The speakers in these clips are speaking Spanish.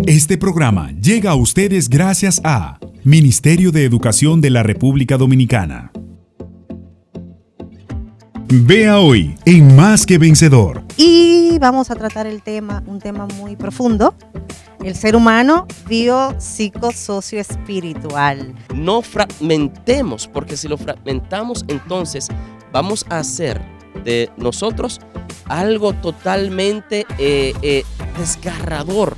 Este programa llega a ustedes gracias a Ministerio de Educación de la República Dominicana. Vea hoy en Más que Vencedor. Y vamos a tratar un tema muy profundo, el ser humano biopsicosocioespiritual. No fragmentemos, porque si lo fragmentamos, entonces vamos a hacer de nosotros algo totalmente desgarrador,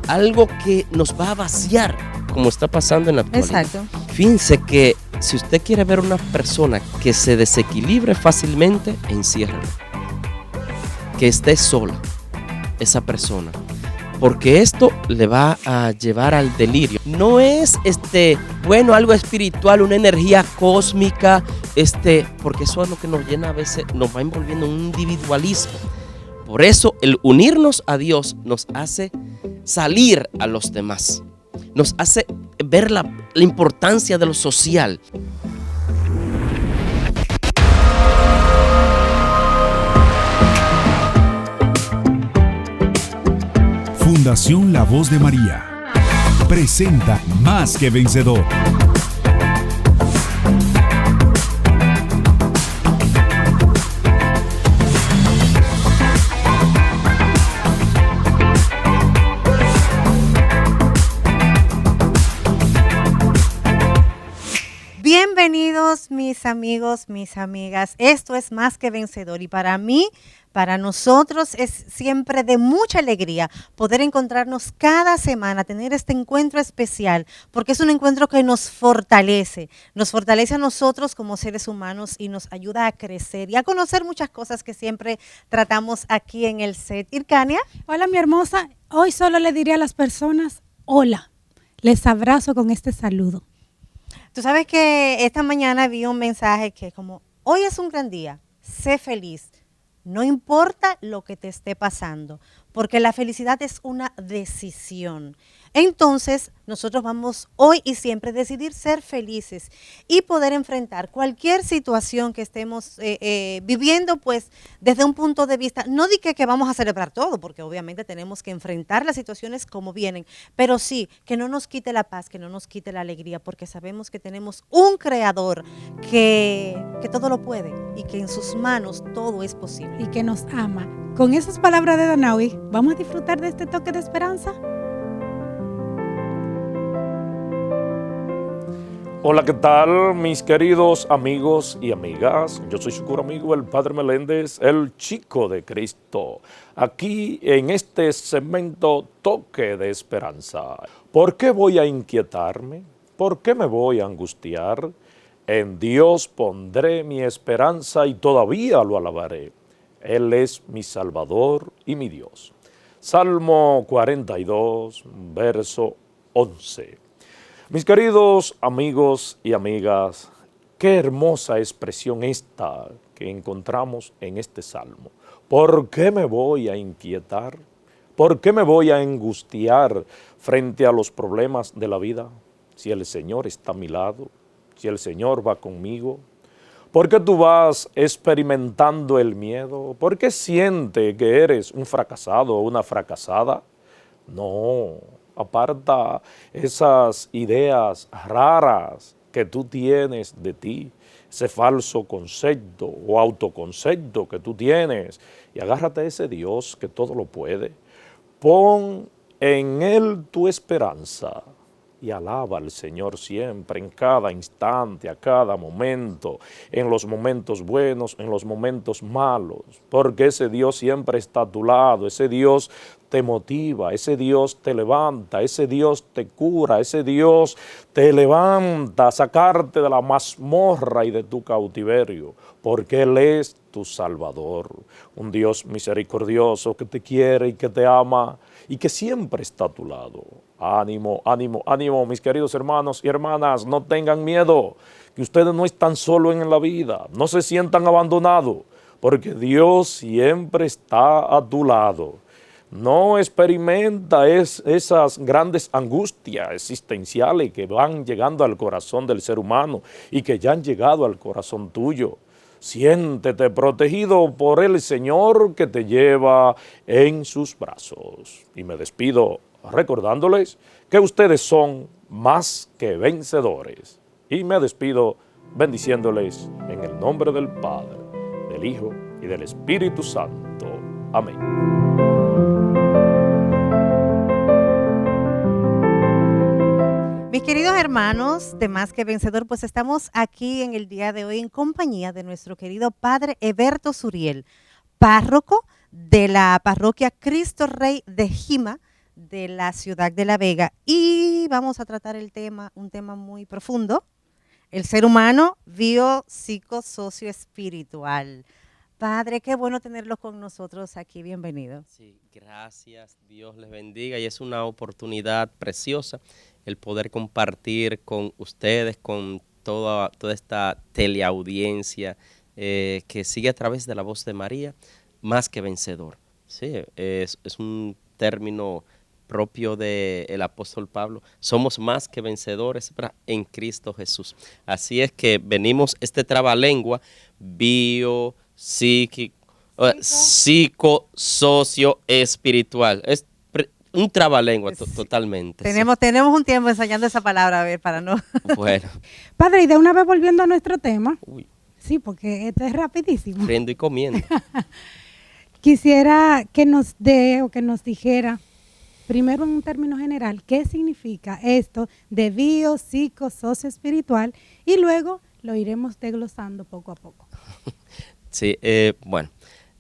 algo que nos va a vaciar, como está pasando en la actualidad. Exacto. Fíjense que si usted quiere ver una persona que se desequilibre fácilmente, enciérrala. Que esté sola esa persona, porque esto le va a llevar al delirio. No es algo espiritual, una energía cósmica, porque eso es lo que nos llena a veces, nos va envolviendo en un individualismo. Por eso el unirnos a Dios nos hace salir a los demás, nos hace ver la importancia de lo social. Fundación La Voz de María presenta Más que Vencedor. Bienvenidos mis amigos, mis amigas. Esto es Más que Vencedor y para mí, para nosotros es siempre de mucha alegría poder encontrarnos cada semana, tener este encuentro especial, porque es un encuentro que nos fortalece a nosotros como seres humanos y nos ayuda a crecer y a conocer muchas cosas que siempre tratamos aquí en el set. Irkania. Hola mi hermosa, hoy solo le diré a las personas, hola, les abrazo con este saludo. Tú sabes que esta mañana vi un mensaje que como, hoy es un gran día, sé feliz. No importa lo que te esté pasando, porque la felicidad es una decisión. Entonces, nosotros vamos hoy y siempre a decidir ser felices y poder enfrentar cualquier situación que estemos viviendo, pues desde un punto de vista, no di que vamos a celebrar todo, porque obviamente tenemos que enfrentar las situaciones como vienen, pero sí, que no nos quite la paz, que no nos quite la alegría, porque sabemos que tenemos un creador que todo lo puede y que en sus manos todo es posible. Y que nos ama. Con esas palabras de Danaui, ¿vamos a disfrutar de este toque de esperanza? Hola, ¿qué tal mis queridos amigos y amigas? Yo soy su cura amigo, el Padre Meléndez, el Chico de Cristo, aquí en este segmento Toque de Esperanza. ¿Por qué voy a inquietarme? ¿Por qué me voy a angustiar? En Dios pondré mi esperanza y todavía lo alabaré. Él es mi Salvador y mi Dios. Salmo 42, verso 11. Mis queridos amigos y amigas, qué hermosa expresión esta que encontramos en este salmo. ¿Por qué me voy a inquietar? ¿Por qué me voy a angustiar frente a los problemas de la vida? Si el Señor está a mi lado, si el Señor va conmigo. ¿Por qué tú vas experimentando el miedo? ¿Por qué sientes que eres un fracasado o una fracasada? No. Aparta esas ideas raras que tú tienes de ti, ese falso concepto o autoconcepto que tú tienes y agárrate a ese Dios que todo lo puede. Pon en Él tu esperanza y alaba al Señor siempre, en cada instante, a cada momento, en los momentos buenos, en los momentos malos, porque ese Dios siempre está a tu lado, ese Dios te motiva, ese Dios te levanta, ese Dios te cura, ese Dios te levanta a sacarte de la mazmorra y de tu cautiverio, porque Él es tu Salvador, un Dios misericordioso que te quiere y que te ama y que siempre está a tu lado. Ánimo, ánimo, ánimo, mis queridos hermanos y hermanas, no tengan miedo, que ustedes no están solos en la vida, no se sientan abandonados, porque Dios siempre está a tu lado. No experimenta esas grandes angustias existenciales que van llegando al corazón del ser humano y que ya han llegado al corazón tuyo. Siéntete protegido por el Señor que te lleva en sus brazos. Y me despido recordándoles que ustedes son más que vencedores. Y me despido bendiciéndoles en el nombre del Padre, del Hijo y del Espíritu Santo. Amén. Mis queridos hermanos de Más que Vencedor, pues estamos aquí en el día de hoy en compañía de nuestro querido Padre Heberto Suriel, párroco de la parroquia Cristo Rey de Jima, de la ciudad de La Vega. Y vamos a tratar un tema muy profundo, el ser humano biopsicosocioespiritual. Padre, qué bueno tenerlo con nosotros aquí, bienvenido. Sí, gracias, Dios les bendiga y es una oportunidad preciosa el poder compartir con ustedes, con toda esta teleaudiencia que sigue a través de la voz de María, más que vencedor. Sí, es un término propio del apóstol Pablo. Somos más que vencedores en Cristo Jesús. Así es que venimos este trabalengua psico, espiritual. Es un trabalengua totalmente. Tenemos un tiempo ensayando esa palabra, a ver, para no... Bueno. Padre, y de una vez volviendo a nuestro tema, Uy, sí, porque esto es rapidísimo. riendo y comiendo. Quisiera que nos dé o que nos dijera, primero en un término general, qué significa esto de bio, psico, socio espiritual, y luego lo iremos desglosando poco a poco. Sí, bueno,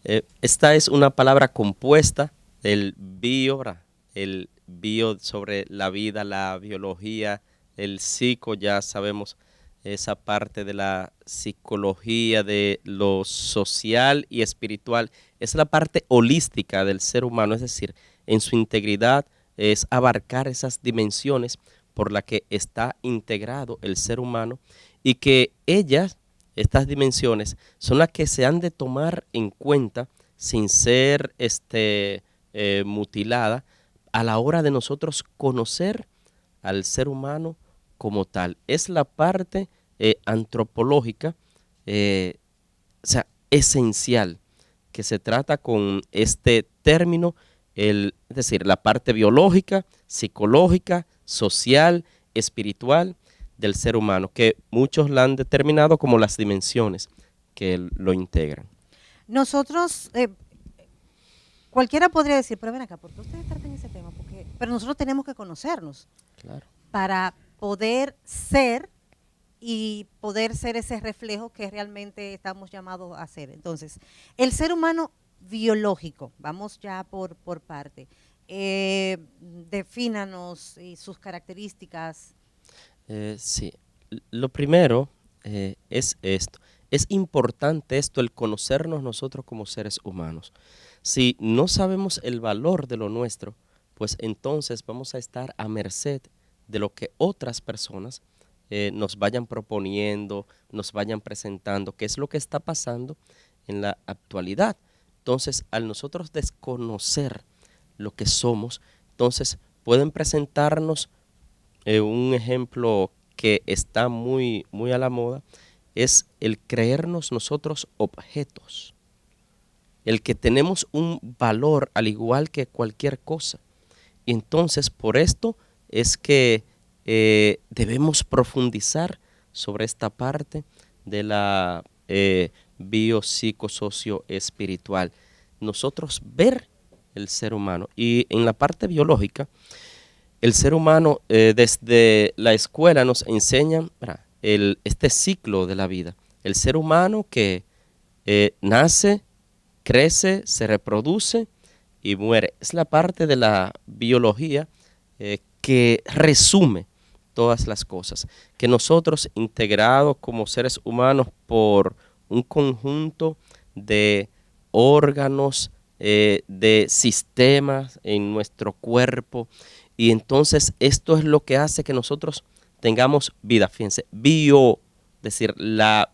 esta es una palabra compuesta del bio, ¿verdad? El bio sobre la vida, la biología, el psico, ya sabemos esa parte de la psicología, de lo social y espiritual, es la parte holística del ser humano, es decir, en su integridad es abarcar esas dimensiones por las que está integrado el ser humano y que estas dimensiones, son las que se han de tomar en cuenta sin ser mutilada a la hora de nosotros conocer al ser humano como tal. Es la parte antropológica, o sea, esencial, que se trata con este término, es decir, la parte biológica, psicológica, social, espiritual del ser humano, que muchos la han determinado como las dimensiones que lo integran. Nosotros, cualquiera podría decir, pero ven acá, ¿por qué ustedes tratan ese tema? Pero nosotros tenemos que conocernos, Claro. para poder ser y poder ser ese reflejo que realmente estamos llamados a ser. Entonces, el ser humano biológico, vamos ya por parte, defínanos y sus características. Sí, lo primero es esto. Es importante esto, el conocernos nosotros como seres humanos. Si no sabemos el valor de lo nuestro, pues entonces vamos a estar a merced de lo que otras personas nos vayan proponiendo, nos vayan presentando, qué es lo que está pasando en la actualidad. Entonces, al nosotros desconocer lo que somos, entonces pueden presentarnos un ejemplo que está muy, muy a la moda, es el creernos nosotros objetos, el que tenemos un valor al igual que cualquier cosa. Y entonces por esto es que debemos profundizar sobre esta parte de la biopsicosocioespiritual. Nosotros ver el ser humano. Y en la parte biológica, el ser humano desde la escuela nos enseñan este ciclo de la vida. El ser humano que nace, crece, se reproduce y muere. Es la parte de la biología que resume todas las cosas. Que nosotros, integrados como seres humanos por un conjunto de órganos, de sistemas en nuestro cuerpo, y entonces esto es lo que hace que nosotros tengamos vida. Fíjense, es decir, la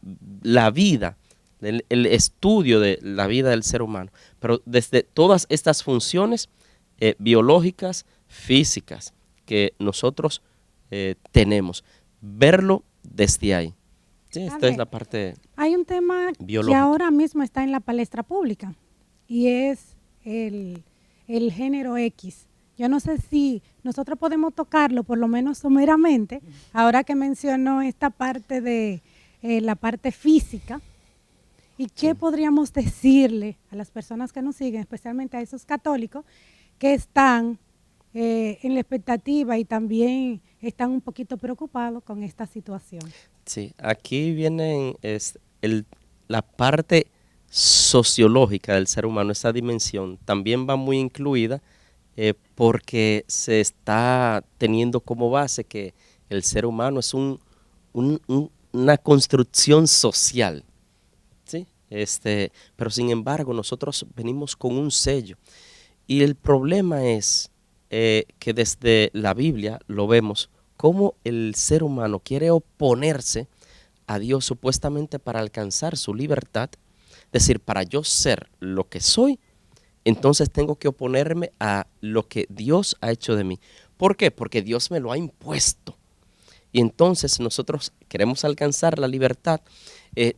vida, el estudio de la vida del ser humano, pero desde todas estas funciones biológicas, físicas, que nosotros tenemos, verlo desde ahí. Sí, esta es la parte Hay un tema biológica que ahora mismo está en la palestra pública y es el género X. yo no sé si nosotros podemos tocarlo, por lo menos someramente, ahora que mencionó esta parte de la parte física. ¿Y qué podríamos decirle a las personas que nos siguen, especialmente a esos católicos que están en la expectativa y también están un poquito preocupados con esta situación? Sí, aquí viene la parte sociológica del ser humano, esa dimensión también va muy incluida porque se está teniendo como base que el ser humano es una construcción social, ¿sí? Pero sin embargo nosotros venimos con un sello y el problema es que desde la Biblia lo vemos cómo el ser humano quiere oponerse a Dios supuestamente para alcanzar su libertad, es decir, para yo ser lo que soy, entonces tengo que oponerme a lo que Dios ha hecho de mí. ¿Por qué? Porque Dios me lo ha impuesto. Y entonces nosotros queremos alcanzar la libertad.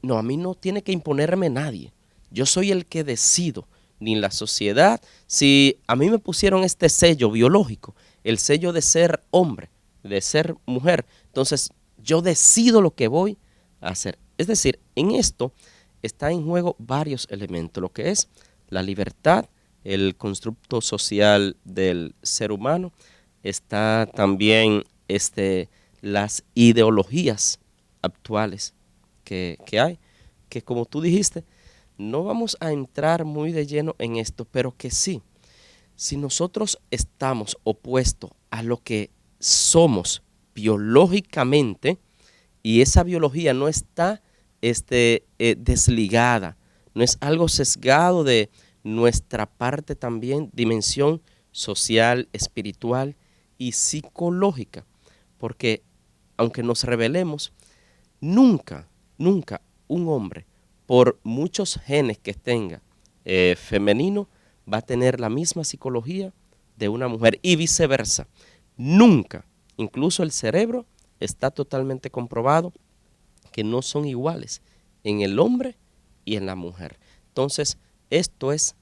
No, a mí no tiene que imponerme nadie. Yo soy el que decido, ni la sociedad. Si a mí me pusieron este sello biológico, el sello de ser hombre, de ser mujer, entonces yo decido lo que voy a hacer. Es decir, en esto está en juego varios elementos, lo que es la libertad, el constructo social del ser humano, está también las ideologías actuales que hay, que como tú dijiste, no vamos a entrar muy de lleno en esto, pero que sí, si nosotros estamos opuestos a lo que somos biológicamente y esa biología no está desligada, no es algo sesgado de nuestra parte también, dimensión social, espiritual y psicológica, porque aunque nos rebelemos, nunca un hombre, por muchos genes que tenga femenino, va a tener la misma psicología de una mujer y viceversa. Nunca, incluso el cerebro está totalmente comprobado que no son iguales en el hombre y en la mujer. Entonces, esto es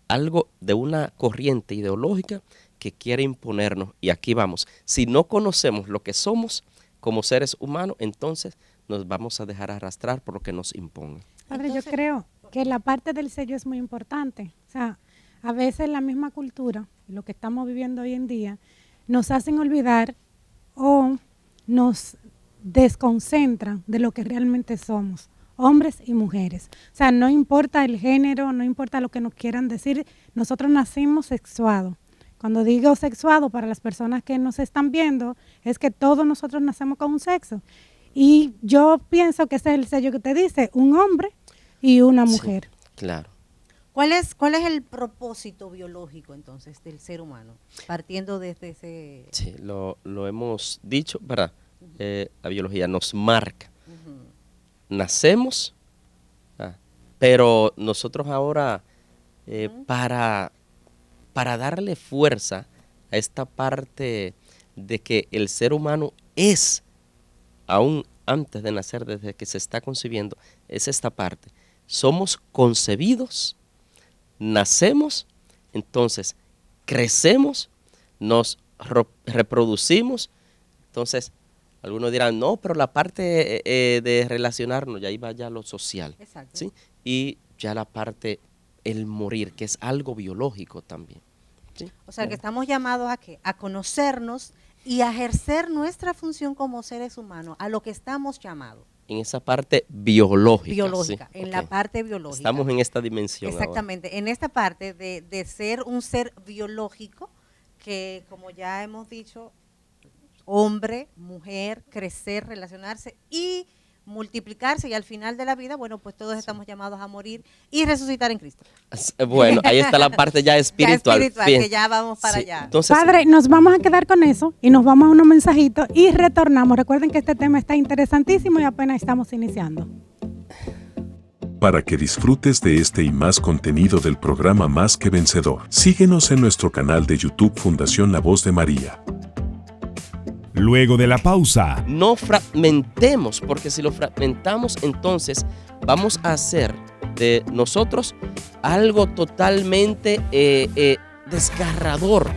algo de una corriente ideológica que quiere imponernos. Y aquí vamos, si no conocemos lo que somos como seres humanos, entonces nos vamos a dejar arrastrar por lo que nos impongan. Padre, yo creo que la parte del sello es muy importante. O sea, a veces la misma cultura, lo que estamos viviendo hoy en día, nos hacen olvidar o nos desconcentran de lo que realmente somos, hombres y mujeres. O sea, no importa el género, no importa lo que nos quieran decir, nosotros nacimos sexuados. Cuando digo sexuado, para las personas que nos están viendo, es que todos nosotros nacemos con un sexo. Y yo pienso que ese es el sello que te dice, un hombre y una mujer. Sí, claro. ¿Cuál es el propósito biológico entonces del ser humano? Partiendo desde ese... Sí, lo hemos dicho, ¿verdad? La biología nos marca. Nacemos, pero nosotros ahora, para darle fuerza a esta parte de que el ser humano es, aún antes de nacer, desde que se está concibiendo, es esta parte. Somos concebidos, nacemos, entonces crecemos, nos reproducimos, entonces algunos dirán, no, pero la parte de relacionarnos, ya iba ya lo social. Exacto. ¿Sí? Y ya la parte, el morir, que es algo biológico también. ¿Sí? O sea, que estamos llamados a ¿qué? A conocernos y a ejercer nuestra función como seres humanos, a lo que estamos llamados. En esa parte biológica. Biológica, ¿sí? en Ok. la parte biológica. Estamos en esta dimensión. Exactamente, ahora. en esta parte de ser un ser biológico, que como ya hemos dicho, hombre, mujer, crecer, relacionarse y multiplicarse, y al final de la vida, bueno, pues todos estamos llamados a morir y resucitar en Cristo. Bueno, ahí está la parte ya espiritual. Ya espiritual, Bien. que ya vamos para Sí, allá. entonces, Padre, nos vamos a quedar con eso y nos vamos a unos mensajitos y retornamos. Recuerden que este tema está interesantísimo y apenas estamos iniciando. Para que disfrutes de este y más contenido del programa Más que Vencedor, síguenos en nuestro canal de YouTube Fundación La Voz de María. Luego de la pausa, no fragmentemos, porque si lo fragmentamos, entonces vamos a hacer de nosotros algo totalmente desgarrador.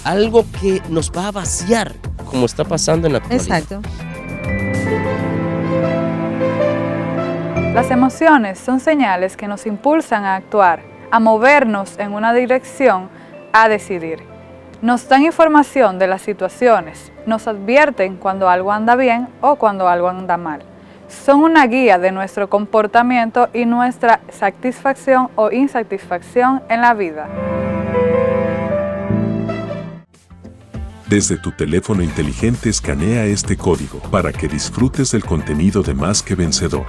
algo que nos va a vaciar, como está pasando en la actualidad. Exacto. Las emociones son señales que nos impulsan a actuar, a movernos en una dirección, a decidir. Nos dan información de las situaciones, nos advierten cuando algo anda bien o cuando algo anda mal. Son una guía de nuestro comportamiento y nuestra satisfacción o insatisfacción en la vida. Desde tu teléfono inteligente escanea este código para que disfrutes del contenido de Más que Vencedor.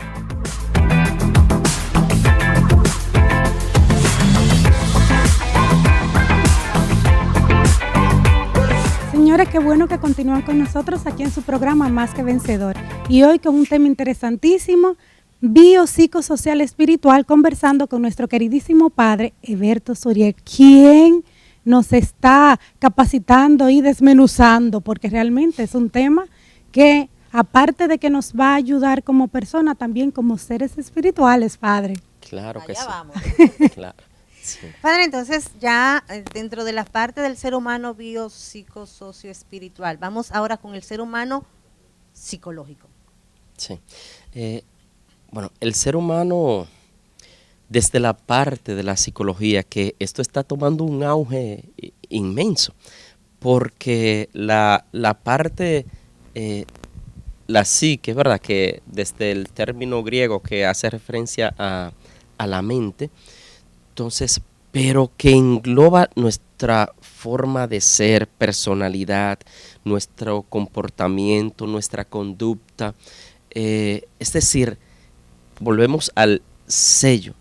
Señores, qué bueno que continúan con nosotros aquí en su programa Más que Vencedor. Y hoy con un tema interesantísimo, biopsicosocial espiritual, conversando con nuestro queridísimo padre Heberto Suriel, quien nos está capacitando y desmenuzando, porque realmente es un tema que, aparte de que nos va a ayudar como persona, también como seres espirituales, padre. Claro que Allá sí. vamos. Claro. Sí. Padre, entonces ya dentro de la parte del ser humano biopsicosocioespiritual, vamos ahora con el ser humano psicológico. Sí. Bueno, el ser humano, desde la parte de la psicología, que esto está tomando un auge inmenso, porque la parte, la psique, es verdad que desde el término griego que hace referencia a la mente, entonces, pero que engloba nuestra forma de ser, personalidad, nuestro comportamiento, nuestra conducta. Es decir, volvemos al sello.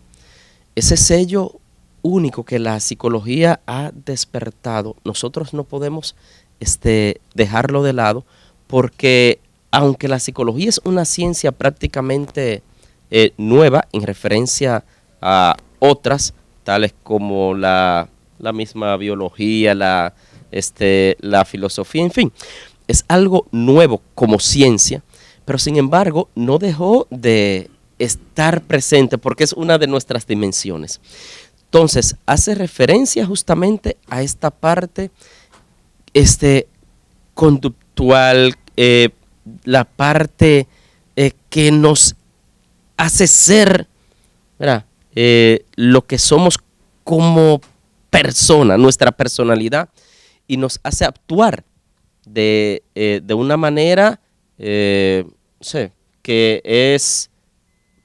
Ese sello único que la psicología ha despertado, nosotros no podemos dejarlo de lado, porque aunque la psicología es una ciencia prácticamente nueva en referencia a otras, tales como la misma biología, la filosofía, en fin, es algo nuevo como ciencia, pero sin embargo no dejó de estar presente porque es una de nuestras dimensiones. Entonces, hace referencia justamente a esta parte conductual, la parte que nos hace ser, ¿verdad?, lo que somos como persona, nuestra personalidad, y nos hace actuar de una manera que es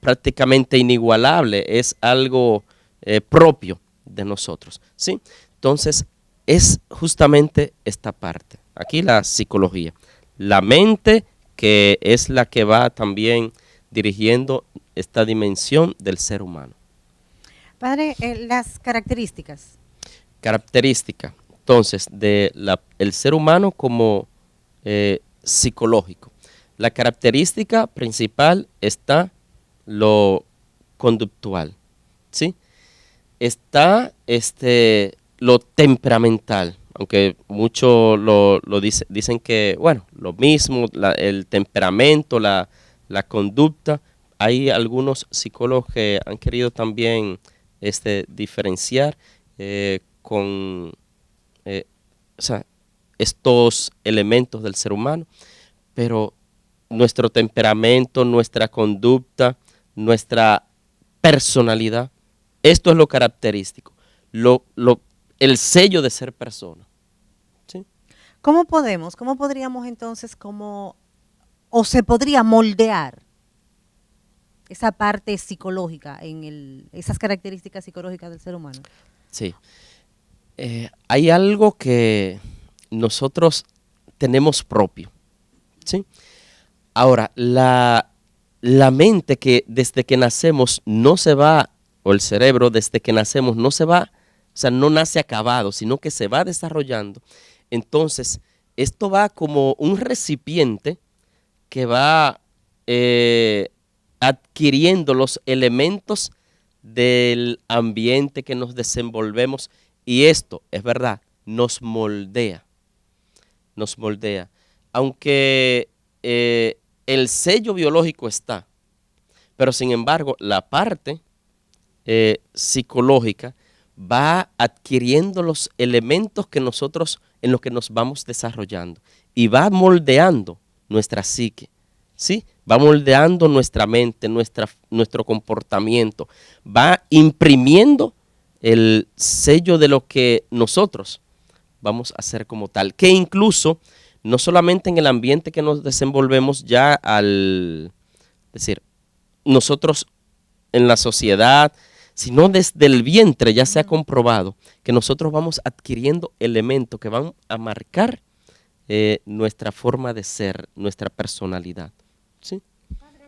prácticamente inigualable, es algo propio de nosotros, ¿sí? Entonces, es justamente esta parte, aquí la psicología, la mente, que es la que va también dirigiendo esta dimensión del ser humano. Padre, las características. Característica, entonces, el ser humano como psicológico. La característica principal está lo conductual, ¿sí? Está lo temperamental, aunque muchos dicen que, bueno, lo mismo, el temperamento, la conducta. Hay algunos psicólogos que han querido también diferenciar con estos elementos del ser humano, pero nuestro temperamento, nuestra conducta, nuestra personalidad, esto es lo característico, el sello de ser persona. ¿Sí? ¿Cómo podríamos entonces, o se podría moldear esa parte psicológica, esas características psicológicas del ser humano? Sí. Hay algo que nosotros tenemos propio, ¿sí? Ahora, la mente, que desde que nacemos no se va, o el cerebro desde que nacemos no se va, o sea, no nace acabado, sino que se va desarrollando. Entonces, esto va como un recipiente que va adquiriendo los elementos del ambiente que nos desenvolvemos, y esto, es verdad, nos moldea. Aunque el sello biológico está, pero sin embargo la parte psicológica va adquiriendo los elementos que nosotros en los que nos vamos desarrollando y va moldeando nuestra psique, ¿sí? Va moldeando nuestra mente, nuestro comportamiento, va imprimiendo el sello de lo que nosotros vamos a hacer como tal, que incluso no solamente en el ambiente que nos desenvolvemos ya al decir, nosotros en la sociedad, sino desde el vientre ya se ha comprobado que nosotros vamos adquiriendo elementos que van a marcar nuestra forma de ser, nuestra personalidad, ¿sí?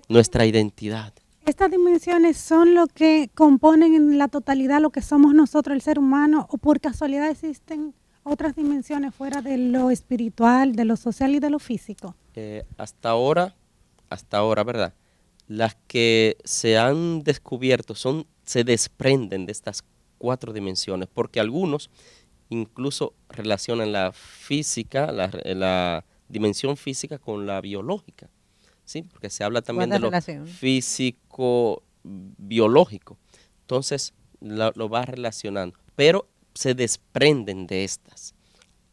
Nuestra identidad. ¿Estas dimensiones son lo que componen en la totalidad lo que somos nosotros, el ser humano, o por casualidad existen otras dimensiones fuera de lo espiritual, de lo social y de lo físico? Hasta ahora, ¿verdad? Las que se han descubierto se desprenden de estas 4 dimensiones, porque algunos incluso relacionan la física, la dimensión física con la biológica, ¿sí? Porque se habla también de lo físico-biológico. Entonces lo va relacionando, pero se desprenden de estas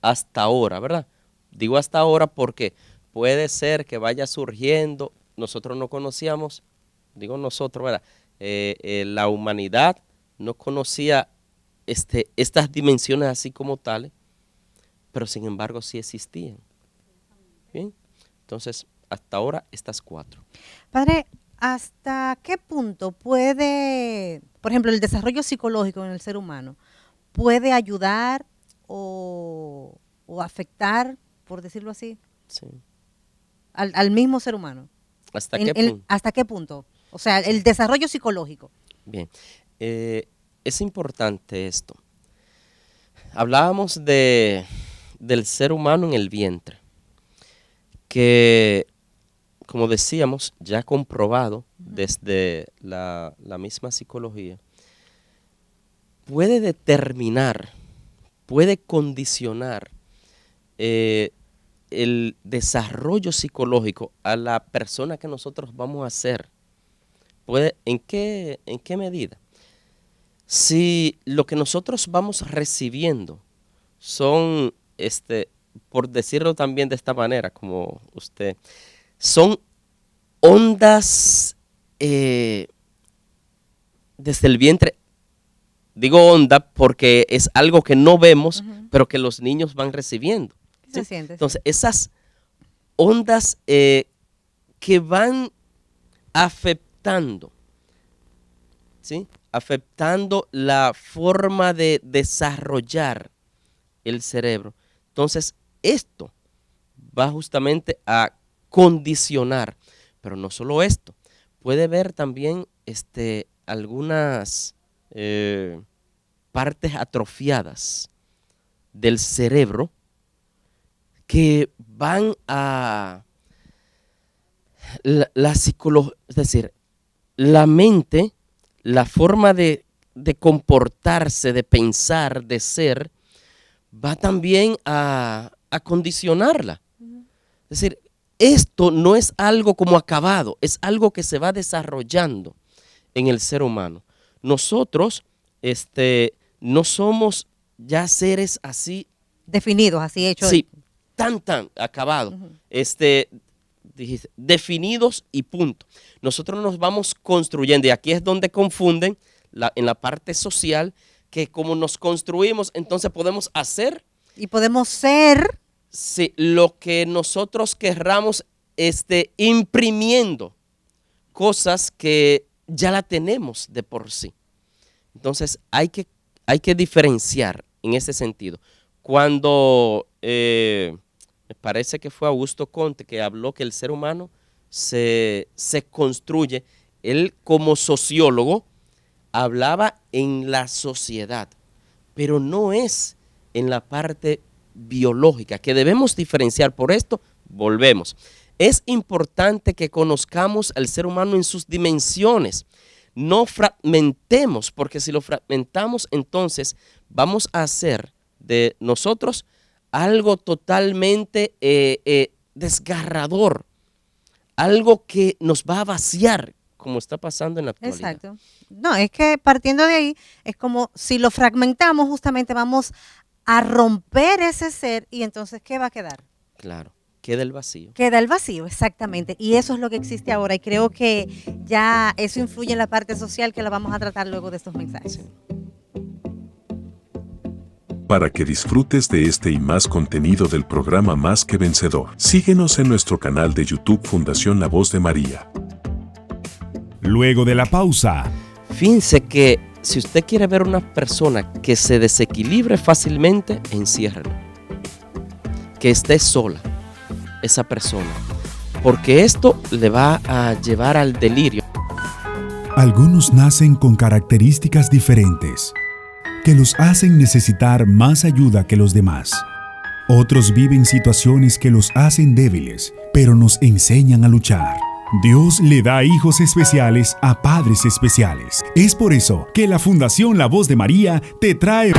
hasta ahora, ¿verdad? Digo hasta ahora porque puede ser que vaya surgiendo, nosotros no conocíamos, digo nosotros, ¿verdad? La humanidad no conocía estas dimensiones así como tales, pero sin embargo sí existían. ¿Bien? Entonces, hasta ahora estas 4. Padre, ¿hasta qué punto puede, por ejemplo, el desarrollo psicológico en el ser humano, puede ayudar o afectar, por decirlo así, Sí. al mismo ser humano? ¿Hasta qué punto? ¿Hasta qué punto? O sea, el desarrollo psicológico. Bien, es importante esto. Hablábamos del ser humano en el vientre, que, como decíamos, ya comprobado desde la misma psicología, puede determinar, puede condicionar el desarrollo psicológico a la persona que nosotros vamos a ser. ¿En qué medida? Si lo que nosotros vamos recibiendo son, por decirlo también de esta manera, como usted, son ondas desde el vientre. Digo onda porque es algo que no vemos, pero que los niños van recibiendo. ¿Qué se siente? Entonces, esas ondas que van afectando, ¿sí? Afectando la forma de desarrollar el cerebro. Entonces, esto va justamente a condicionar, pero no solo esto, puede haber también algunas partes atrofiadas del cerebro que van a la psicología, es decir, la mente, la forma de comportarse, de pensar, de ser, va también a condicionarla. Es decir, esto no es algo como acabado, es algo que se va desarrollando en el ser humano. Nosotros no somos ya seres así. Definidos, así hechos. Sí, tan acabados. Definidos y punto. Nosotros nos vamos construyendo y aquí es donde confunden en la parte social que como nos construimos, entonces podemos hacer y podemos ser lo que nosotros querramos, imprimiendo cosas que ya la tenemos de por sí. Entonces hay que diferenciar en ese sentido. Cuando me parece que fue Augusto Comte que habló que el ser humano se construye, él como sociólogo hablaba en la sociedad, pero no es en la parte biológica, que debemos diferenciar. Por esto, volvemos. Es importante que conozcamos al ser humano en sus dimensiones. No fragmentemos, porque si lo fragmentamos, entonces vamos a hacer de nosotros algo totalmente desgarrador, algo que nos va a vaciar como está pasando en la actualidad. Exacto. No, es que partiendo de ahí, es como si lo fragmentamos, justamente vamos a romper ese ser y entonces, ¿qué va a quedar? Claro, queda el vacío. Queda el vacío, exactamente. Y eso es lo que existe ahora. Y creo que ya eso influye en la parte social, que la vamos a tratar luego de estos mensajes. Sí. Para que disfrutes de este y más contenido del programa Más que Vencedor, síguenos en nuestro canal de YouTube Fundación La Voz de María. Luego de la pausa, Fíjense que si usted quiere ver una persona que se desequilibre fácilmente, enciérrelo. Que esté sola esa persona, porque esto le va a llevar al delirio. algunos nacen con características diferentes que los hacen necesitar más ayuda que los demás. Otros viven situaciones que los hacen débiles, pero nos enseñan a luchar. Dios le da hijos especiales a padres especiales. Es por eso que la Fundación La Voz de María te trae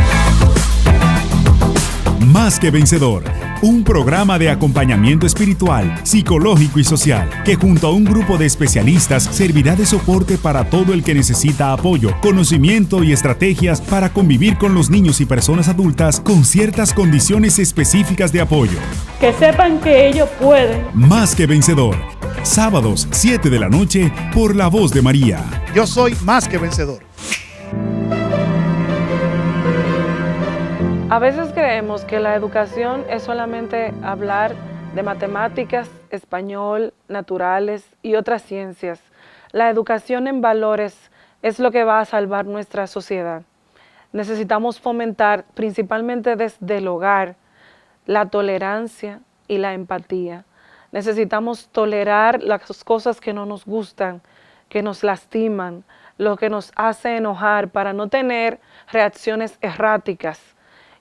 Más que Vencedor, un programa de acompañamiento espiritual, psicológico y social, que junto a un grupo de especialistas servirá de soporte para todo el que necesita apoyo, conocimiento y estrategias para convivir con los niños y personas adultas con ciertas condiciones específicas de apoyo. Que sepan que ellos pueden. Más que Vencedor, sábados 7 de la noche por La Voz de María. Yo soy más que vencedor. A veces creemos que la educación es solamente hablar de matemáticas, español, naturales y otras ciencias. La educación en valores es lo que va a salvar nuestra sociedad. Necesitamos fomentar, principalmente desde el hogar, la tolerancia y la empatía. Necesitamos tolerar las cosas que no nos gustan, que nos lastiman, lo que nos hace enojar para no tener reacciones erráticas.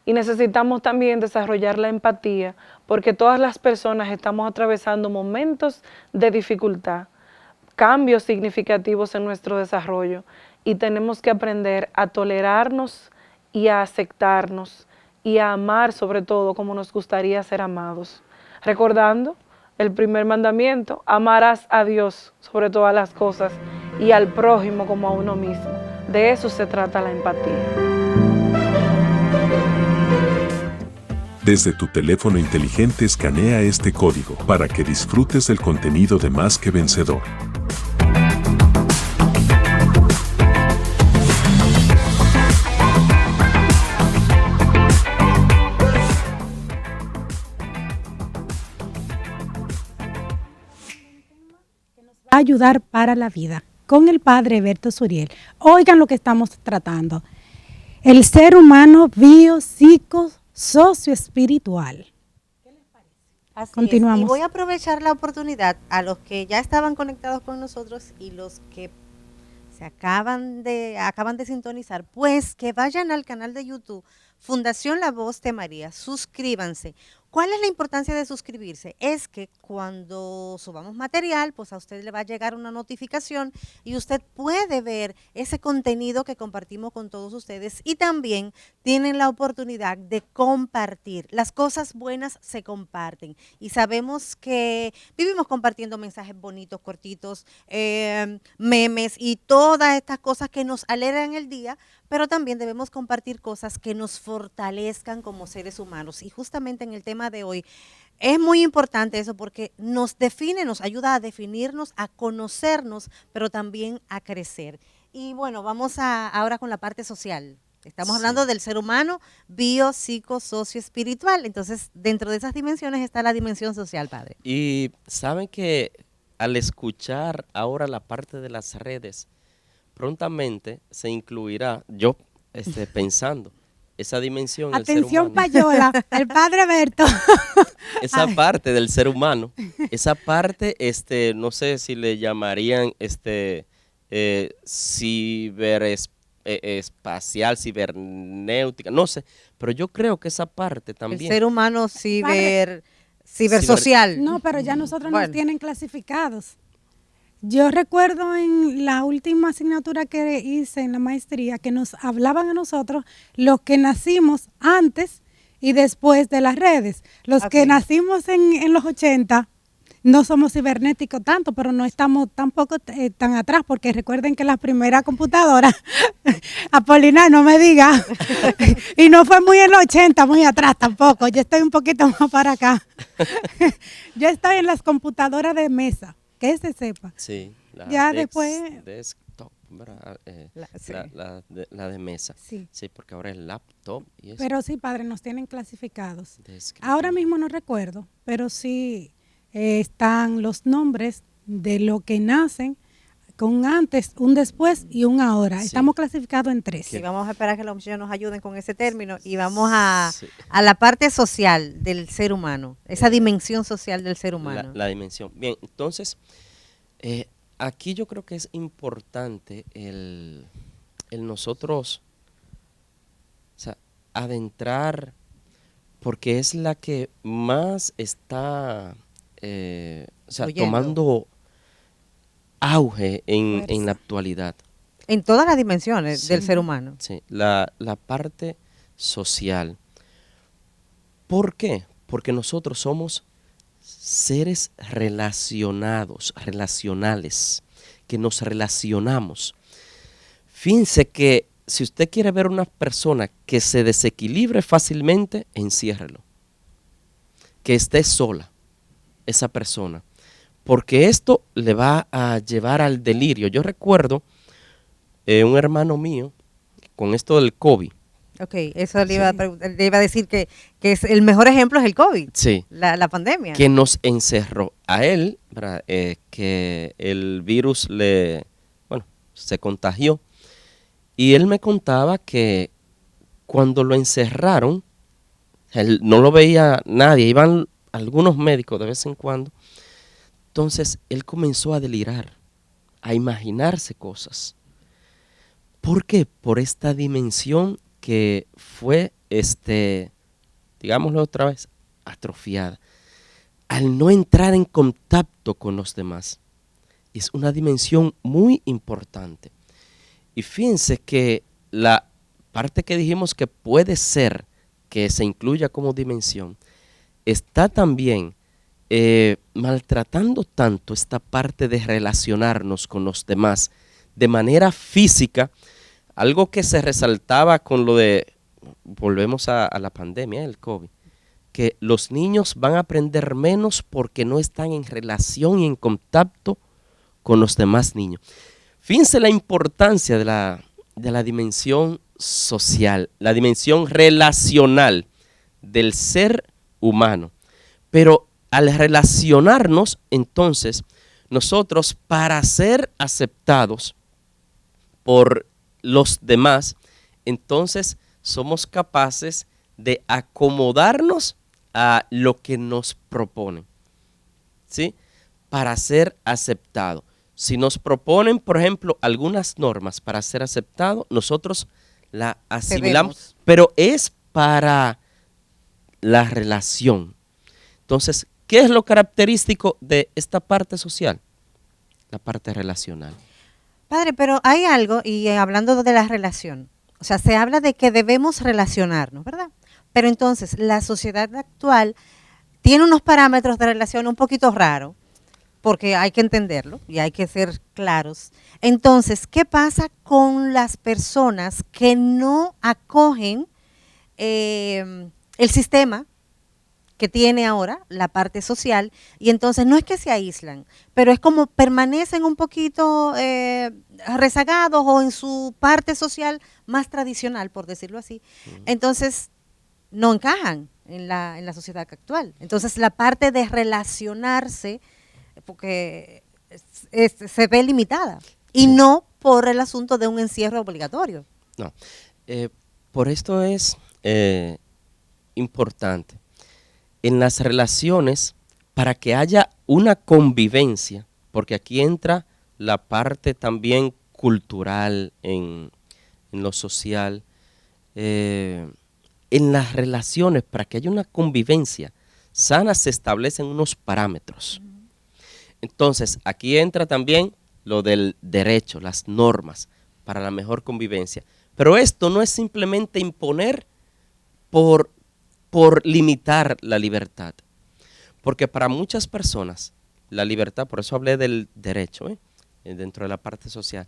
Y necesitamos también desarrollar la empatía, porque todas las personas estamos atravesando momentos de dificultad, cambios significativos en nuestro desarrollo, y tenemos que aprender a tolerarnos y a aceptarnos y a amar sobre todo como nos gustaría ser amados. Recordando el primer mandamiento: amarás a Dios sobre todas las cosas y al prójimo como a uno mismo. De eso se trata la empatía. Desde tu teléfono inteligente escanea este código para que disfrutes del contenido de Más que Vencedor. Va a ayudar para la vida con el padre Berto Suriel. Oigan lo que estamos tratando. El ser humano socioespiritual. ¿Qué les parece? Así Continuamos. es. Y voy a aprovechar la oportunidad a los que ya estaban conectados con nosotros y los que se acaban de sintonizar, pues que vayan al canal de YouTube Fundación La Voz de María, suscríbanse. ¿Cuál es la importancia de suscribirse? Es que cuando subamos material, pues a usted le va a llegar una notificación y usted puede ver ese contenido que compartimos con todos ustedes, y también tienen la oportunidad de compartir. Las cosas buenas se comparten y sabemos que vivimos compartiendo mensajes bonitos, cortitos, memes y todas estas cosas que nos alegran el día, pero también debemos compartir cosas que nos fortalezcan como seres humanos. Y justamente en el tema de hoy es muy importante eso, porque nos define, nos ayuda a definirnos, a conocernos, pero también a crecer. Y bueno, vamos ahora con la parte social. Estamos hablando del ser humano bio, psico, socio, espiritual. Entonces, dentro de esas dimensiones está la dimensión social, padre. Y saben que al escuchar ahora la parte de las redes, prontamente se incluirá, yo pensando, esa dimensión del ser Atención, humano. Payola, el padre Berto. Esa parte del ser humano, esa parte, no sé si le llamarían ciberespacial, cibernéutica, no sé, pero yo creo que esa parte también. El ser humano cibersocial. No, pero ya nosotros Bueno. nos tienen clasificados. Yo recuerdo en la última asignatura que hice en la maestría que nos hablaban a nosotros los que nacimos antes y después de las redes. Los que nacimos en los 80 no somos cibernéticos tanto, pero no estamos tampoco tan atrás, porque recuerden que la primera computadora, Apolinar, no me diga, y no fue muy en los 80, muy atrás tampoco, yo estoy un poquito más para acá. Yo estoy en las computadoras de mesa, que se sepa. Sí, ya después... desktop, ¿verdad? Sí. La de mesa. Sí. Sí, porque ahora es laptop y eso. Pero sí, padre, nos tienen clasificados. De escritorio. Ahora mismo no recuerdo, pero sí están los nombres de lo que nacen con un antes, un después y un ahora. Sí. Estamos clasificados en 3. Sí, vamos a esperar que los muchachos nos ayuden con ese término y vamos a Sí. la parte social del ser humano, esa dimensión social del ser humano. La dimensión. Bien, entonces, aquí yo creo que es importante el nosotros, o sea, adentrar, porque es la que más está Fluyendo. tomando auge en Fuerza. la actualidad. En todas las dimensiones Sí. del ser humano. Sí, la parte social. ¿Por qué? Porque nosotros somos seres relacionales, que nos relacionamos. Fíjense que si usted quiere ver una persona que se desequilibre fácilmente, enciérrelo. Que esté sola esa persona. Porque esto le va a llevar al delirio. Yo recuerdo un hermano mío con esto del COVID. Ok, eso le iba, le iba a decir que es el mejor ejemplo es el COVID, Sí. la pandemia. Que nos encerró a él, ¿verdad? Que el virus se contagió. Y él me contaba que cuando lo encerraron, él no lo veía nadie, iban algunos médicos de vez en cuando. Entonces él comenzó a delirar, a imaginarse cosas. ¿Por qué? Por esta dimensión que fue, digámoslo otra vez, atrofiada. Al no entrar en contacto con los demás. Es una dimensión muy importante. Y fíjense que la parte que dijimos que puede ser que se incluya como dimensión, está también maltratando tanto esta parte de relacionarnos con los demás de manera física, algo que se resaltaba con lo de, volvemos a la pandemia, el COVID, que los niños van a aprender menos porque no están en relación y en contacto con los demás niños. Fíjense la importancia de la dimensión social, la dimensión relacional del ser humano. Pero al relacionarnos, entonces, nosotros para ser aceptados por los demás, entonces somos capaces de acomodarnos a lo que nos proponen, ¿sí? Para ser aceptado. Si nos proponen, por ejemplo, algunas normas para ser aceptado, nosotros la asimilamos, Cedemos. pero es para la relación. Entonces, ¿qué es lo característico de esta parte social? La parte relacional. Padre, pero hay algo, y hablando de la relación, o sea, se habla de que debemos relacionarnos, ¿verdad? Pero entonces, la sociedad actual tiene unos parámetros de relación un poquito raros, porque hay que entenderlo y hay que ser claros. Entonces, ¿qué pasa con las personas que no acogen el sistema que tiene ahora, la parte social, y entonces no es que se aíslan, pero es como permanecen un poquito rezagados o en su parte social más tradicional, por decirlo así? Entonces, no encajan en la sociedad actual. Entonces, la parte de relacionarse, porque se ve limitada, y Sí. no por el asunto de un encierro obligatorio. No, por esto es importante. En las relaciones, para que haya una convivencia, porque aquí entra la parte también cultural, en lo social, en las relaciones, para que haya una convivencia sana, se establecen unos parámetros. Entonces, aquí entra también lo del derecho, las normas para la mejor convivencia. Pero esto no es simplemente imponer por limitar la libertad. Porque para muchas personas la libertad, por eso hablé del derecho, dentro de la parte social.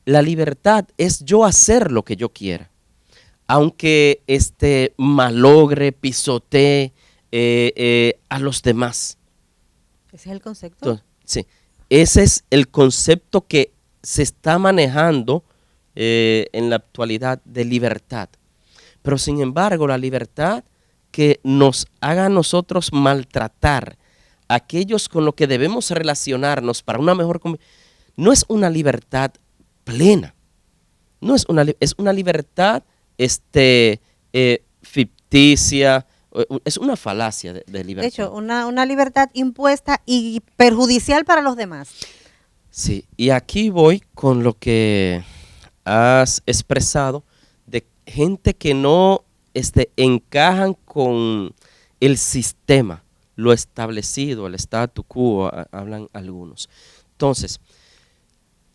La libertad es yo hacer lo que yo quiera, aunque malogre, pisotee a los demás. ¿Ese es el concepto? Entonces, sí, ese es el concepto que se está manejando en la actualidad de libertad. Pero sin embargo, la libertad que nos haga a nosotros maltratar a aquellos con los que debemos relacionarnos para una mejor convivencia, no es una libertad plena. No es una libertad ficticia, es una falacia de libertad. De hecho, una libertad impuesta y perjudicial para los demás. Sí, y aquí voy con lo que has expresado de gente que no encajan con el sistema, lo establecido, el statu quo, hablan algunos. Entonces,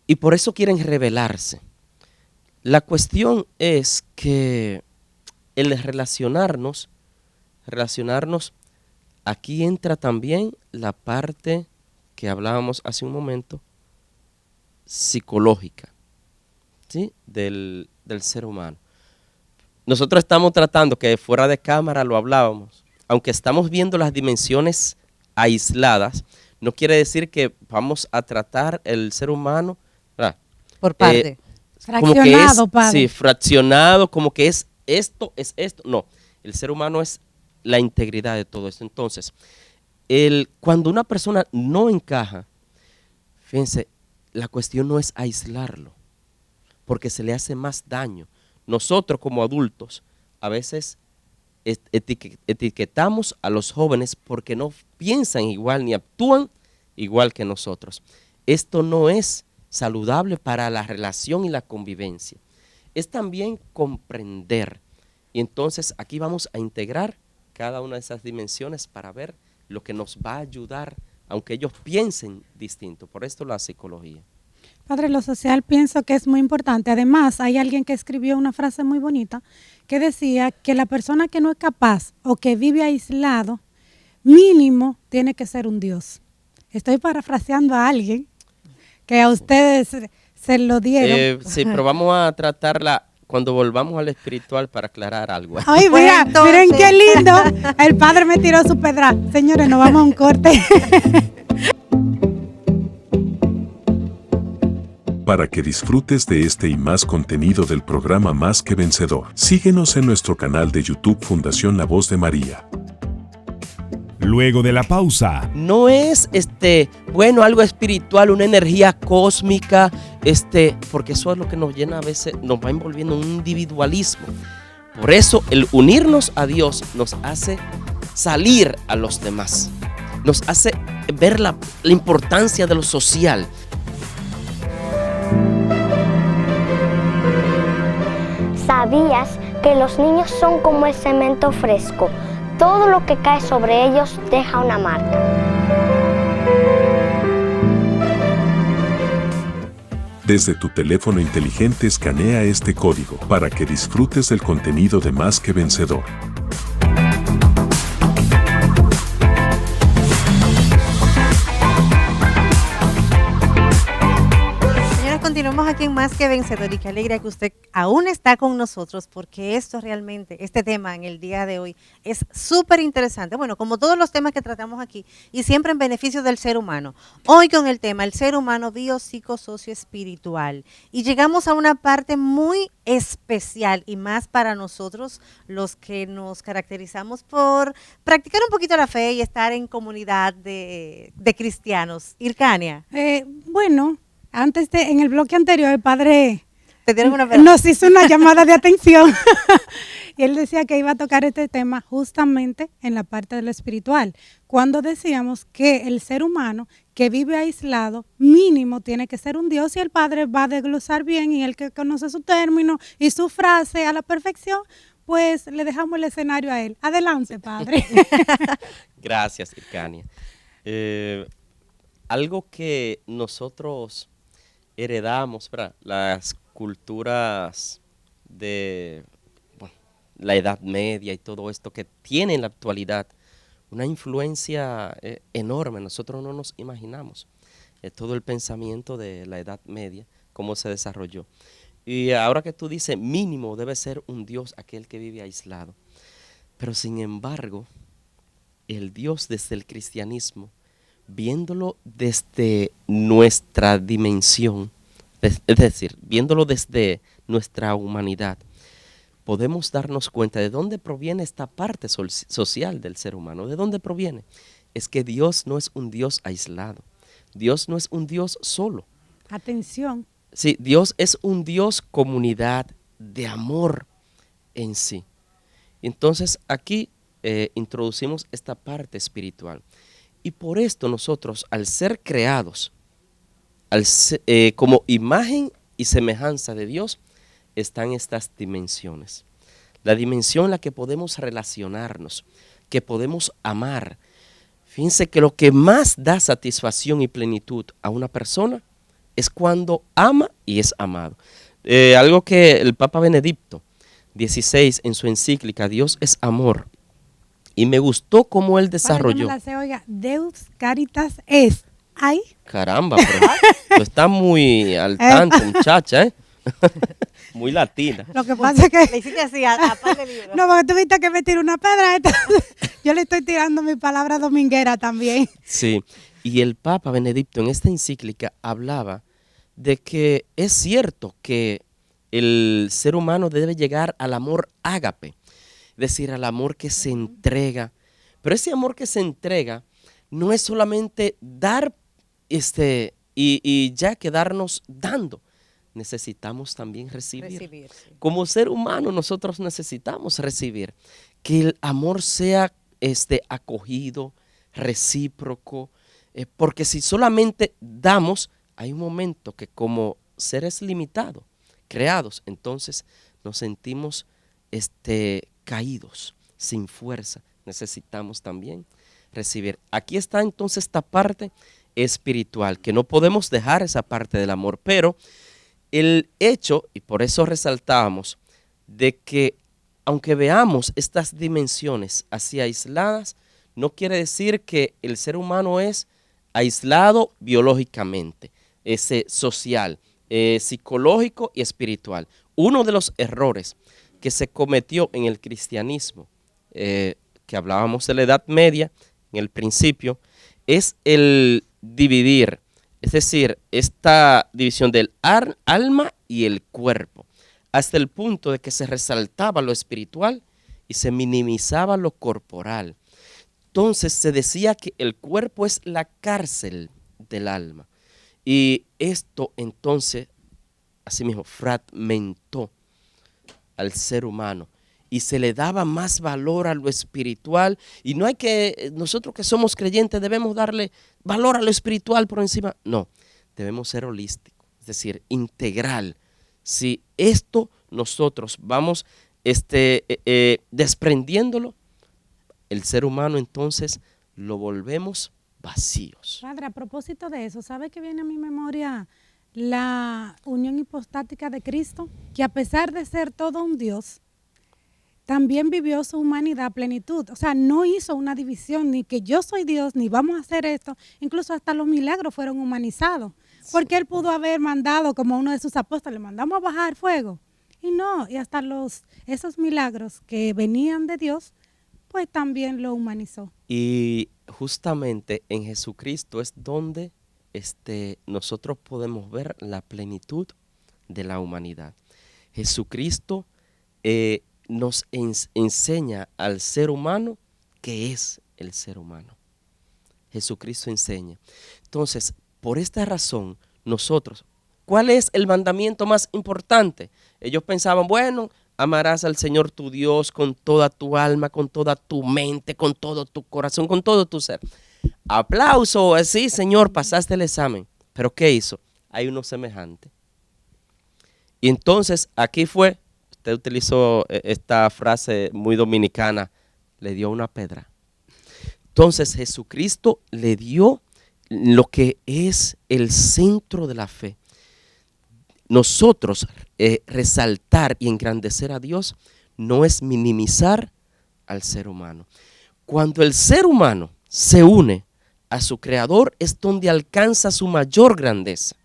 y por eso quieren rebelarse. La cuestión es que el relacionarnos, aquí entra también la parte que hablábamos hace un momento, psicológica, ¿sí? del ser humano. Nosotros estamos tratando, que fuera de cámara lo hablábamos, aunque estamos viendo las dimensiones aisladas, no quiere decir que vamos a tratar el ser humano, ¿verdad? Por parte. Fraccionado, padre. Sí, fraccionado, como que es esto. No, el ser humano es la integridad de todo esto. Entonces, cuando una persona no encaja, fíjense, la cuestión no es aislarlo, porque se le hace más daño. Nosotros como adultos a veces etiquetamos a los jóvenes porque no piensan igual ni actúan igual que nosotros. Esto no es saludable para la relación y la convivencia. Es también comprender. Y entonces aquí vamos a integrar cada una de esas dimensiones para ver lo que nos va a ayudar, aunque ellos piensen distinto. Por esto la psicología. Padre, lo social pienso que es muy importante. Además, hay alguien que escribió una frase muy bonita que decía que la persona que no es capaz o que vive aislado, mínimo tiene que ser un Dios. Estoy parafraseando a alguien que a ustedes se lo dieron. Sí, pero vamos a tratarla cuando volvamos al espiritual para aclarar algo. Ay, mira, miren qué lindo. El padre me tiró su pedra. Señores, nos vamos a un corte. Para que disfrutes de este y más contenido del programa Más que Vencedor, síguenos en nuestro canal de YouTube Fundación La Voz de María. Luego de la pausa, No es algo espiritual, una energía cósmica, porque eso es lo que nos llena a veces, nos va envolviendo en un individualismo. Por eso el unirnos a Dios nos hace salir a los demás, nos hace ver la importancia de lo social. ¿Sabías que los niños son como el cemento fresco? Todo lo que cae sobre ellos deja una marca. Desde tu teléfono inteligente escanea este código para que disfrutes del contenido de Más que Vencedor. Continuamos aquí en Más que Vencedor y qué alegría que usted aún está con nosotros porque este tema en el día de hoy es súper interesante. Bueno, como todos los temas que tratamos aquí y siempre en beneficio del ser humano. Hoy con el tema, el ser humano biopsicosocioespiritual. Y llegamos a una parte muy especial y más para nosotros los que nos caracterizamos por practicar un poquito la fe y estar en comunidad de cristianos. Irkania. Bueno, antes en el bloque anterior, el padre nos hizo una llamada de atención y él decía que iba a tocar este tema justamente en la parte de lo espiritual, cuando decíamos que el ser humano que vive aislado, mínimo tiene que ser un Dios y el padre va a desglosar bien y el que conoce su término y su frase a la perfección, pues le dejamos el escenario a él. Adelante, padre. Gracias, Irkania. Algo que nosotros heredamos, ¿verdad? Las culturas de la Edad Media y todo esto que tiene en la actualidad una influencia enorme, nosotros no nos imaginamos todo el pensamiento de la Edad Media, cómo se desarrolló. Y ahora que tú dices, mínimo debe ser un Dios aquel que vive aislado. Pero sin embargo, el Dios desde el cristianismo, viéndolo desde nuestra dimensión, es decir, viéndolo desde nuestra humanidad, podemos darnos cuenta de dónde proviene esta parte social del ser humano. ¿De dónde proviene? Es que Dios no es un Dios aislado. Dios no es un Dios solo. Atención. Sí, Dios es un Dios comunidad de amor en sí. Entonces aquí introducimos esta parte espiritual. Y por esto nosotros, al ser creados como imagen y semejanza de Dios, están estas dimensiones. La dimensión en la que podemos relacionarnos, que podemos amar. Fíjense que lo que más da satisfacción y plenitud a una persona es cuando ama y es amado. Algo que el Papa Benedicto XVI en su encíclica Dios es amor, y me gustó cómo él desarrolló. Para que me la sé, oiga, Deus Caritas es. Ay. Caramba, pero tú estás muy al tanto, muchacha, ¿eh? Muy latina. Lo que pasa es que... Le hiciste así a par de libros. No, porque tú viste que me tiró una pedra. Entonces, yo le estoy tirando mi palabra dominguera también. Sí, y el Papa Benedicto en esta encíclica hablaba de que es cierto que el ser humano debe llegar al amor ágape, es decir, al amor que se entrega. Pero ese amor que se entrega no es solamente dar y ya quedarnos dando. Necesitamos también recibir. Sí. Como ser humano nosotros necesitamos recibir. Que el amor sea acogido, recíproco, porque si solamente damos, hay un momento que como seres limitados, creados, entonces nos sentimos caídos, sin fuerza. Necesitamos también recibir. Aquí está entonces esta parte espiritual, que no podemos dejar esa parte del amor, pero el hecho, y por eso resaltábamos, de que aunque veamos estas dimensiones así aisladas, no quiere decir que el ser humano es aislado biológicamente, social, psicológico y espiritual. Uno de los errores que se cometió en el cristianismo, que hablábamos de la Edad Media, en el principio, es el dividir, es decir, esta división del alma y el cuerpo, hasta el punto de que se resaltaba lo espiritual y se minimizaba lo corporal. Entonces se decía que el cuerpo es la cárcel del alma. Y esto entonces, asimismo, fragmentó al ser humano y se le daba más valor a lo espiritual. Y no hay que, nosotros que somos creyentes debemos darle valor a lo espiritual por encima. No, debemos ser holísticos, es decir, integral. Si esto nosotros vamos desprendiéndolo, el ser humano entonces lo volvemos vacíos. Padre, a propósito de eso, ¿sabe que viene a mi memoria la unión hipostática de Cristo? Que a pesar de ser todo un Dios, también vivió su humanidad a plenitud. O sea, no hizo una división, ni que yo soy Dios, ni vamos a hacer esto. Incluso hasta los milagros fueron humanizados. Porque él pudo haber mandado, como uno de sus apóstoles, mandamos a bajar fuego. Y no, y hasta esos milagros que venían de Dios, pues también lo humanizó. Y justamente en Jesucristo es donde nosotros podemos ver la plenitud de la humanidad. Jesucristo nos enseña al ser humano qué es el ser humano. Jesucristo enseña. Entonces, por esta razón, nosotros, ¿cuál es el mandamiento más importante? Ellos pensaban, bueno, amarás al Señor tu Dios con toda tu alma, con toda tu mente, con todo tu corazón, con todo tu ser. Aplauso, sí, Señor, pasaste el examen. ¿Pero qué hizo? Hay uno semejante. Y entonces, aquí fue, usted utilizó esta frase muy dominicana, le dio una pedra. Entonces, Jesucristo le dio lo que es el centro de la fe. Nosotros resaltar y engrandecer a Dios no es minimizar al ser humano. Cuando el ser humano se une a su creador es donde alcanza su mayor grandeza.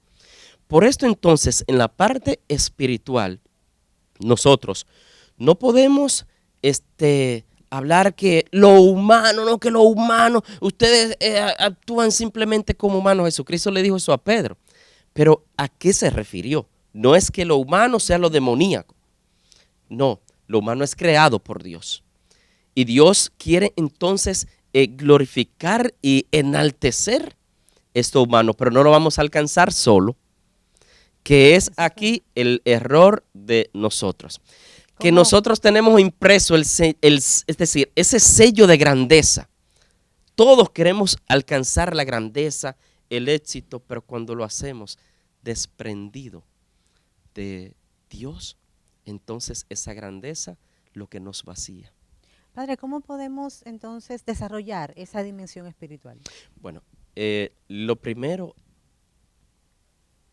Por esto entonces en la parte espiritual nosotros no podemos hablar que lo humano, no que lo humano, ustedes actúan simplemente como humanos. Jesucristo le dijo eso a Pedro. Pero ¿a qué se refirió? No es que lo humano sea lo demoníaco. No, lo humano es creado por Dios. Y Dios quiere entonces glorificar y enaltecer esto humano, pero no lo vamos a alcanzar solo, que es aquí el error de nosotros. Que nosotros tenemos impreso es decir, ese sello de grandeza. Todos queremos alcanzar la grandeza, el éxito, pero cuando lo hacemos desprendido de Dios, entonces esa grandeza lo que nos vacía. Padre, ¿cómo podemos entonces desarrollar esa dimensión espiritual? Bueno, lo primero,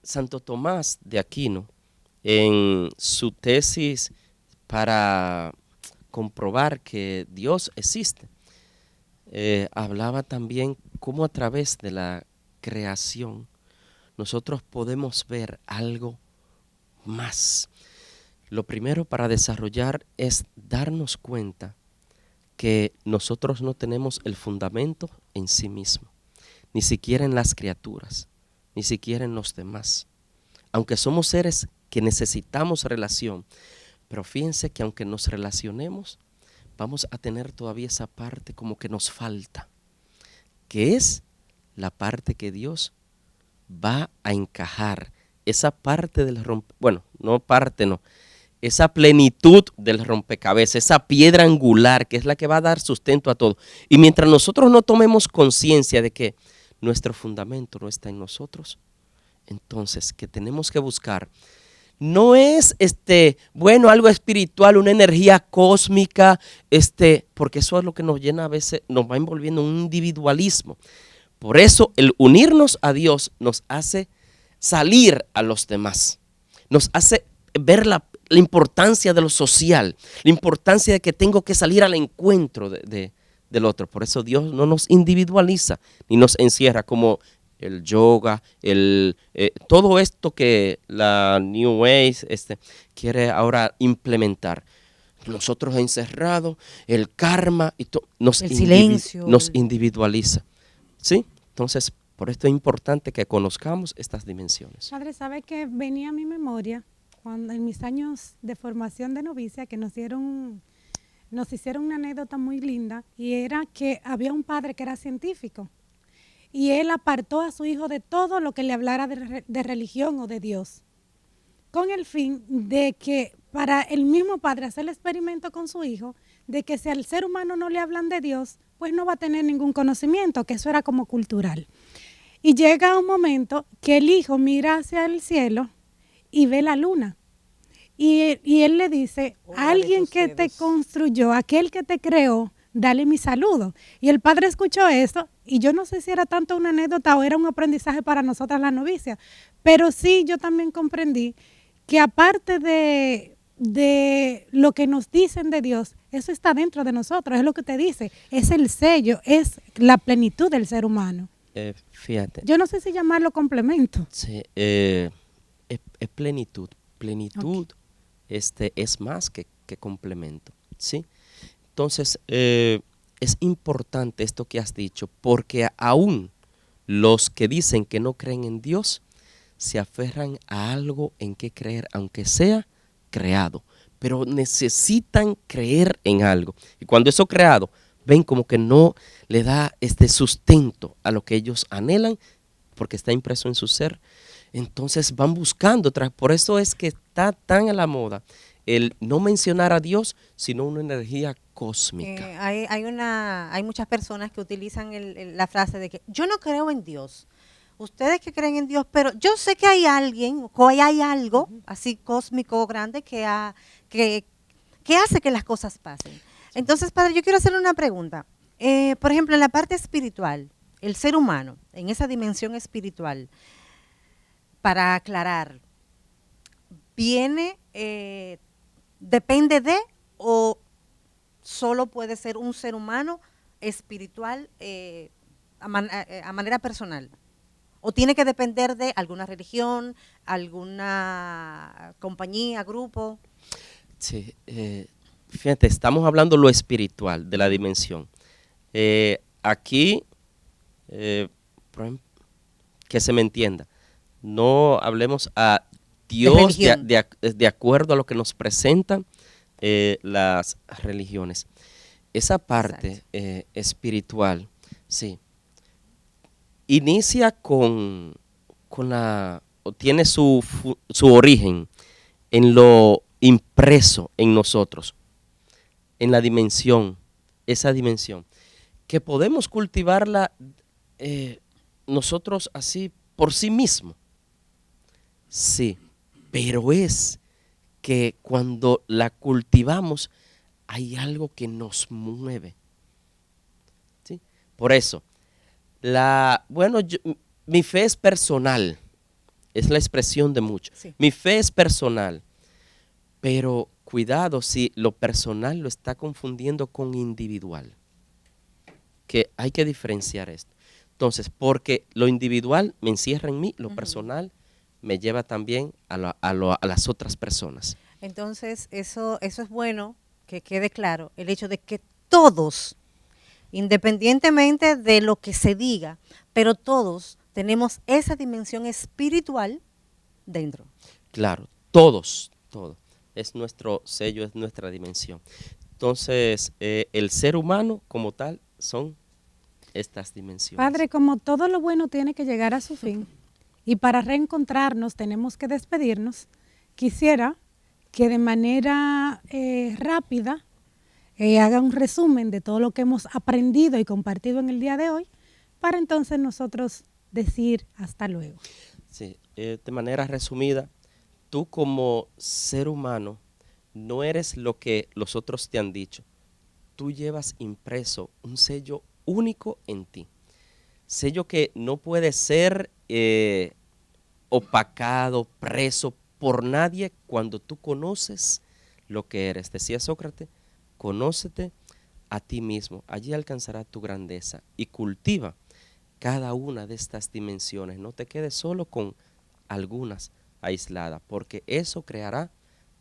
Santo Tomás de Aquino, en su tesis para comprobar que Dios existe, hablaba también cómo a través de la creación nosotros podemos ver algo más. Lo primero para desarrollar es darnos cuenta que nosotros no tenemos el fundamento en sí mismo, ni siquiera en las criaturas, ni siquiera en los demás. Aunque somos seres que necesitamos relación, pero fíjense que aunque nos relacionemos, vamos a tener todavía esa parte como que nos falta, que es la parte que Dios va a encajar, esa parte del esa plenitud del rompecabezas, esa piedra angular que es la que va a dar sustento a todo. Y mientras nosotros no tomemos conciencia de que nuestro fundamento no está en nosotros, entonces que tenemos que buscar no es algo espiritual, una energía cósmica, porque eso es lo que nos llena a veces, nos va envolviendo en un individualismo. Por eso el unirnos a Dios nos hace salir a los demás, nos hace ver la importancia de lo social, la importancia de que tengo que salir al encuentro del otro. Por eso Dios no nos individualiza ni nos encierra como el yoga, todo esto que la New Age quiere ahora implementar. Nosotros encerrados, el karma, y silencio. Nos individualiza. ¿Sí? Entonces, por esto es importante que conozcamos estas dimensiones. Padre, ¿sabe que venía a mi memoria cuando en mis años de formación de novicia que nos hicieron una anécdota muy linda, y era que había un padre que era científico y él apartó a su hijo de todo lo que le hablara de religión o de Dios, con el fin de que para el mismo padre hacer el experimento con su hijo, de que si al ser humano no le hablan de Dios, pues no va a tener ningún conocimiento, que eso era como cultural. Y llega un momento que el hijo mira hacia el cielo y ve la luna. Y él le dice, alguien que te construyó, aquel que te creó, dale mi saludo. Y el padre escuchó eso, y yo no sé si era tanto una anécdota o era un aprendizaje para nosotras las novicias, pero sí yo también comprendí que aparte de lo que nos dicen de Dios, eso está dentro de nosotros, es lo que te dice, es el sello, es la plenitud del ser humano. Fíjate. Yo no sé si llamarlo complemento. Sí, es plenitud. Plenitud es más que complemento, ¿sí? Entonces, es importante esto que has dicho, porque aún los que dicen que no creen en Dios se aferran a algo en que creer, aunque sea creado, pero necesitan creer en algo. Y cuando eso creado, ven como que no le da sustento a lo que ellos anhelan, porque está impreso en su ser. Entonces van buscando, por eso es que está tan a la moda el no mencionar a Dios, sino una energía cósmica. Hay muchas personas que utilizan la frase de que yo no creo en Dios. Ustedes que creen en Dios, pero yo sé que hay alguien, o hay algo así cósmico grande que hace que las cosas pasen. Entonces, padre, yo quiero hacerle una pregunta. Por ejemplo, en la parte espiritual, el ser humano, en esa dimensión espiritual, para aclarar, depende de, o solo puede ser un ser humano espiritual a manera personal? ¿O tiene que depender de alguna religión, alguna compañía, grupo? Sí, fíjate, estamos hablando lo espiritual, de la dimensión. Aquí, por ejemplo, que se me entienda, no hablemos a Dios de acuerdo a lo que nos presentan las religiones. Esa parte espiritual, sí, inicia tiene su origen en lo impreso en nosotros, en la dimensión, esa dimensión, que podemos cultivarla nosotros así por sí mismo. Sí, pero es que cuando la cultivamos hay algo que nos mueve. ¿Sí? Por eso, mi fe es personal, es la expresión de muchos. Sí. Mi fe es personal, pero cuidado si lo personal lo está confundiendo con individual, que hay que diferenciar esto. Entonces, porque lo individual me encierra en mí, lo personal me lleva también a las otras personas. Entonces, eso es bueno que quede claro, el hecho de que todos, independientemente de lo que se diga, pero todos tenemos esa dimensión espiritual dentro. Claro, todos. Es nuestro sello, es nuestra dimensión. Entonces, el ser humano como tal son estas dimensiones. Padre, como todo lo bueno tiene que llegar a su fin, y para reencontrarnos tenemos que despedirnos, quisiera que de manera rápida haga un resumen de todo lo que hemos aprendido y compartido en el día de hoy, para entonces nosotros decir hasta luego. Sí, de manera resumida, tú como ser humano no eres lo que los otros te han dicho. Tú llevas impreso un sello único en ti. Sello que no puede ser opacado, preso por nadie cuando tú conoces lo que eres. Decía Sócrates, conócete a ti mismo, allí alcanzará tu grandeza y cultiva cada una de estas dimensiones. No te quedes solo con algunas aisladas, porque eso creará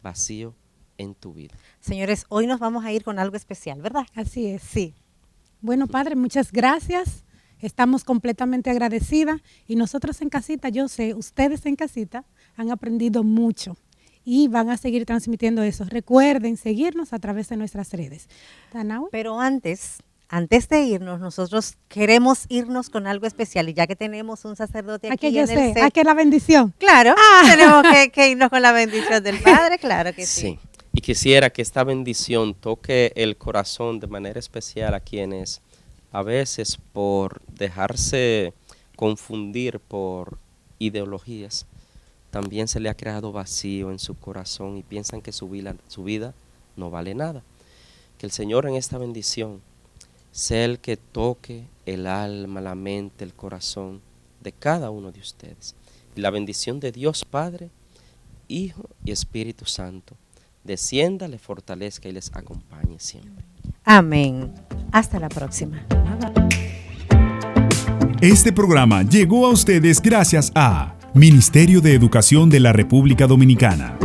vacío en tu vida. Señores, hoy nos vamos a ir con algo especial, ¿verdad? Así es. Sí. Bueno, Padre, muchas gracias. Estamos completamente agradecidas y nosotros en casita, yo sé, ustedes en casita han aprendido mucho y van a seguir transmitiendo eso. Recuerden seguirnos a través de nuestras redes. ¿Tanaue? Pero antes de irnos, nosotros queremos irnos con algo especial y ya que tenemos un sacerdote aquí en el set. ¿A qué la bendición? Claro, tenemos que irnos con la bendición del Padre, claro que sí. Sí, y quisiera que esta bendición toque el corazón de manera especial a quienes a veces por dejarse confundir por ideologías, también se le ha creado vacío en su corazón y piensan que su vida no vale nada. Que el Señor en esta bendición sea el que toque el alma, la mente, el corazón de cada uno de ustedes. Y la bendición de Dios Padre, Hijo y Espíritu Santo descienda, les fortalezca y les acompañe siempre. Amén. Hasta la próxima. Este programa llegó a ustedes gracias a Ministerio de Educación de la República Dominicana.